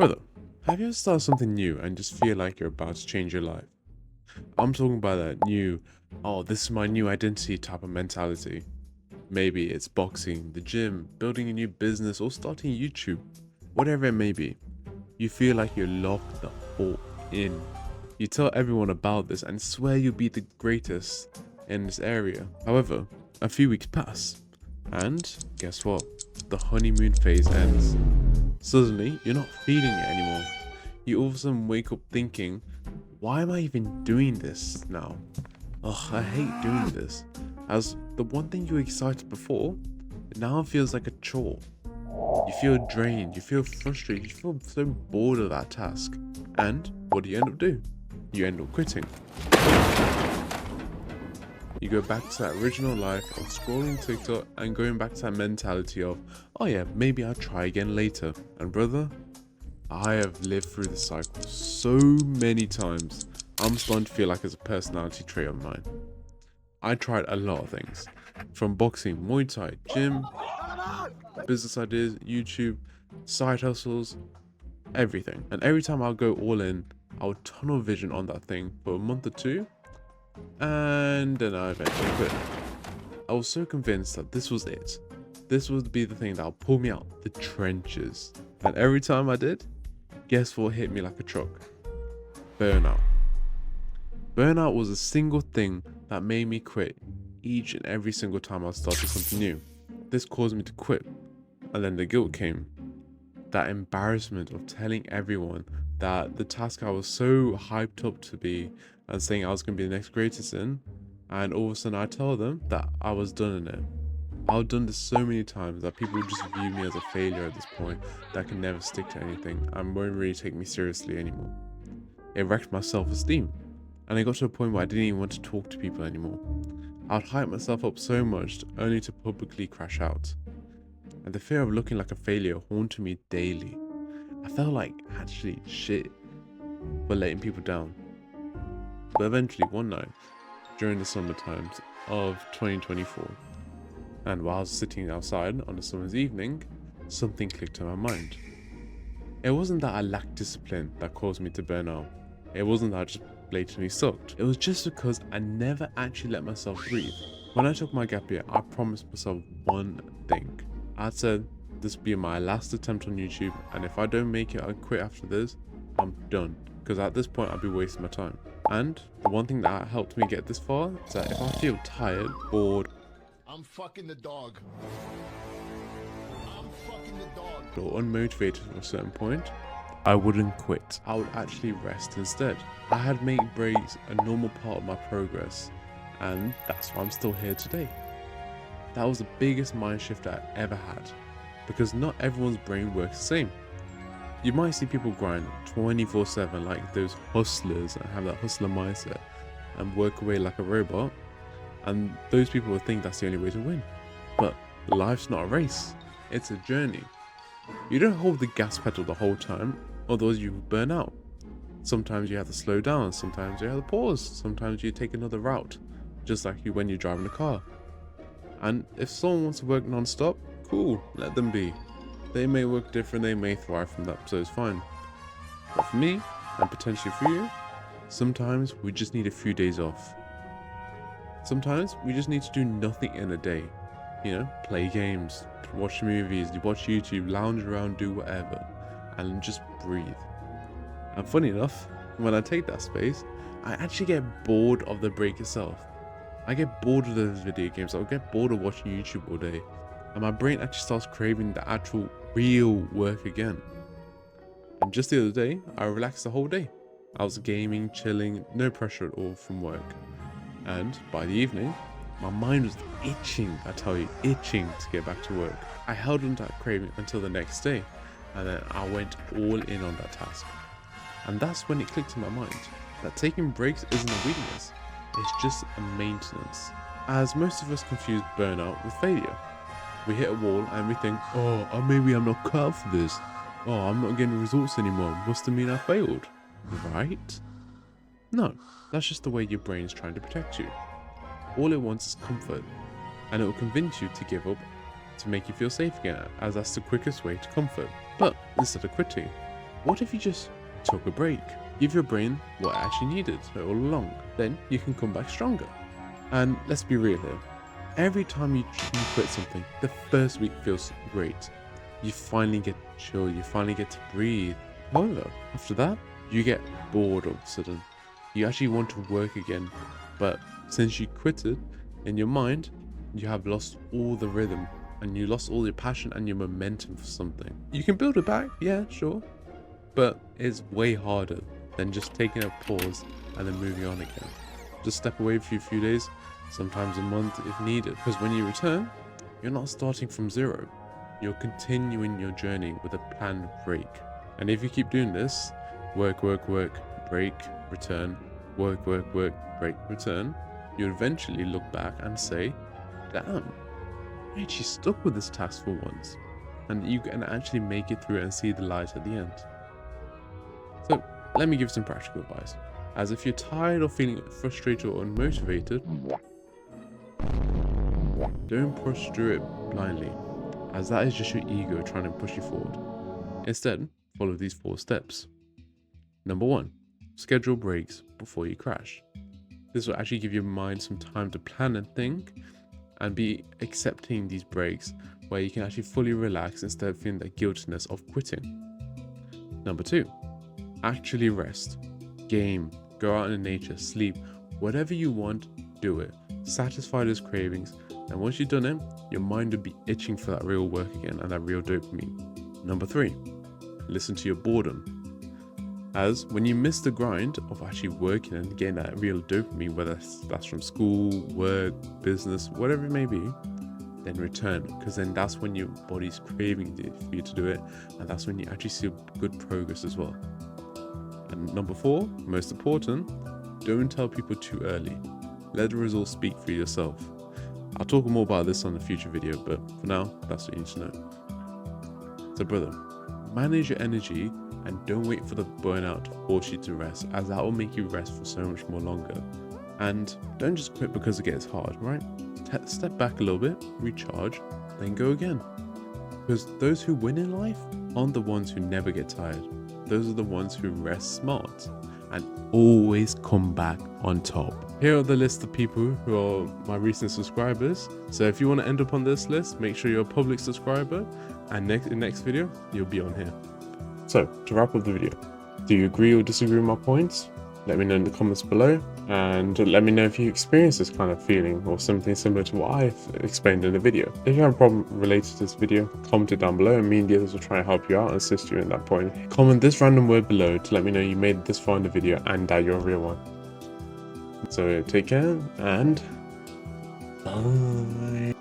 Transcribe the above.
Brother, have you ever started something new and just feel like you're about to change your life? I'm talking about that new, oh, this is my new identity type of mentality. Maybe it's boxing, the gym, building a new business, or starting YouTube. Whatever it may be, you feel like you're locked the fuck in. You tell everyone about this and swear you'll be the greatest in this area. However, a few weeks pass, and guess what? The honeymoon phase ends. Suddenly, you're not feeling it anymore. You all of a sudden wake up thinking, why am I even doing this now? Ugh, I hate doing this. As the one thing you were excited before, it now feels like a chore. You feel drained, you feel frustrated, you feel so bored of that task. And what do you end up doing? You end up quitting. You go back to that original life of scrolling TikTok and going back to that mentality of, oh yeah, maybe I'll try again later. And brother, I have lived through the cycle so many times, I'm starting to feel like it's a personality trait of mine. I tried a lot of things, from boxing, Muay Thai, gym, business ideas, YouTube, side hustles, everything. And every time I'll go all in, I'll tunnel vision on that thing for a month or two, and then I eventually quit. I was so convinced that this was it. This would be the thing that would pull me out the trenches. And every time I did, guess what hit me like a truck? Burnout. Burnout was a single thing that made me quit each and every single time I started something new. This caused me to quit. And then the guilt came. That embarrassment of telling everyone that the task I was so hyped up to be and saying I was going to be the next greatest in, and all of a sudden I tell them that I was done in it. I've done this so many times that people just view me as a failure at this point that can never stick to anything and won't really take me seriously anymore. It wrecked my self-esteem, and it got to a point where I didn't even want to talk to people anymore. I'd hype myself up so much only to publicly crash out. And the fear of looking like a failure haunted me daily. I felt like actually shit for letting people down. But eventually one night, during the summer times of 2024, and while I was sitting outside on a summer's evening, something clicked in my mind. It wasn't that I lacked discipline that caused me to burn out. It wasn't that I just blatantly sucked. It was just because I never actually let myself breathe. When I took my gap year, I promised myself one thing. I said this would be my last attempt on YouTube, and if I don't make it, I'll quit after this. I'm done. Because at this point, I'd be wasting my time. And the one thing that helped me get this far is that if I feel tired, bored, I'm fucking the dog. I'm fucking the dog. or unmotivated at a certain point, I wouldn't quit. I would actually rest instead. I had made breaks a normal part of my progress, and that's why I'm still here today. That was the biggest mind shift I ever had, because not everyone's brain works the same. You might see people grind 24/7 like those hustlers and have that hustler mindset and work away like a robot, and those people will think that's the only way to win. But life's not a race, it's a journey. You don't hold the gas pedal the whole time, otherwise you will burn out. Sometimes you have to slow down, sometimes you have to pause, sometimes you take another route, just like you when you're driving a car. And if someone wants to work non-stop, cool, let them be. They may work different, they may thrive from that, so it's fine. But for me, and potentially for you, sometimes we just need a few days off. Sometimes we just need to do nothing in a day. You know, play games, watch movies, watch YouTube, lounge around, do whatever, and just breathe. And funny enough, when I take that space, I actually get bored of the break itself. I get bored of those video games, I'll get bored of watching YouTube all day, and my brain actually starts craving the actual real work again. And just the other day, I relaxed the whole day. I was gaming, chilling, no pressure at all from work. And by the evening, my mind was itching, I tell you, itching to get back to work. I held on to that craving until the next day, and then I went all in on that task. And that's when it clicked in my mind that taking breaks isn't a weakness, it's just a maintenance. As most of us confuse burnout with failure. We hit a wall and we think, oh, maybe I'm not cut out for this. Oh, I'm not getting results anymore. Must have mean I failed. Right? No, that's just the way your brain is trying to protect you. All it wants is comfort, and it will convince you to give up to make you feel safe again, as that's the quickest way to comfort. But instead of quitting, What if you just took a break? Give your brain what it actually needed all along. Then you can come back stronger. And let's be real here. Every time you quit something, the first week feels great. You finally get to chill, you finally get to breathe. However, after that, you get bored all of a sudden. You actually want to work again. But since you quit it, in your mind, you have lost all the rhythm and you lost all your passion and your momentum for something. You can build it back, yeah, sure. But it's way harder than just taking a pause and then moving on again. Just step away for a few days, sometimes a month if needed. Because when you return, you're not starting from zero. You're continuing your journey with a planned break. And if you keep doing this, work, break, return, work, break, return, you eventually look back and say, damn, I actually stuck with this task for once. And you can actually make it through and see the light at the end. So let me give some practical advice. As if you're tired of feeling frustrated or unmotivated, don't push through it blindly, as that is just your ego trying to push you forward. Instead, follow these 4 steps. Number 1, schedule breaks before you crash. This will actually give your mind some time to plan and think, and be accepting these breaks where you can actually fully relax instead of feeling that guiltiness of quitting. Number 2, actually rest. Game, go out in nature, sleep, whatever you want, do it. Satisfy those cravings, and once you've done it, your mind will be itching for that real work again and that real dopamine. Number 3, listen to your boredom. As when you miss the grind of actually working and getting that real dopamine, whether that's from school, work, business, whatever it may be, then return, because then that's when your body's craving for you to do it, and that's when you actually see good progress as well. And number 4, most important, don't tell people too early. Let the results speak for yourself. I'll talk more about this on a future video, but for now, that's what you need to know. So brother, manage your energy and don't wait for the burnout to force you to rest, as that will make you rest for so much more longer. And don't just quit because it gets hard, right? Step back a little bit, recharge, then go again. Because those who win in life aren't the ones who never get tired. Those are the ones who rest smart and always come back on top. Here are the list of people who are my recent subscribers. So if you want to end up on this list, make sure you're a public subscriber, and in next video, you'll be on here. So to wrap up the video, do you agree or disagree with my points? Let me know in the comments below, and let me know if you experience this kind of feeling or something similar to what I've explained in the video. If you have a problem related to this video, comment it down below and me and the others will try and help you out and assist you in that point. Comment this random word below to let me know you made it this far in the video and that you're a real one. So take care and bye.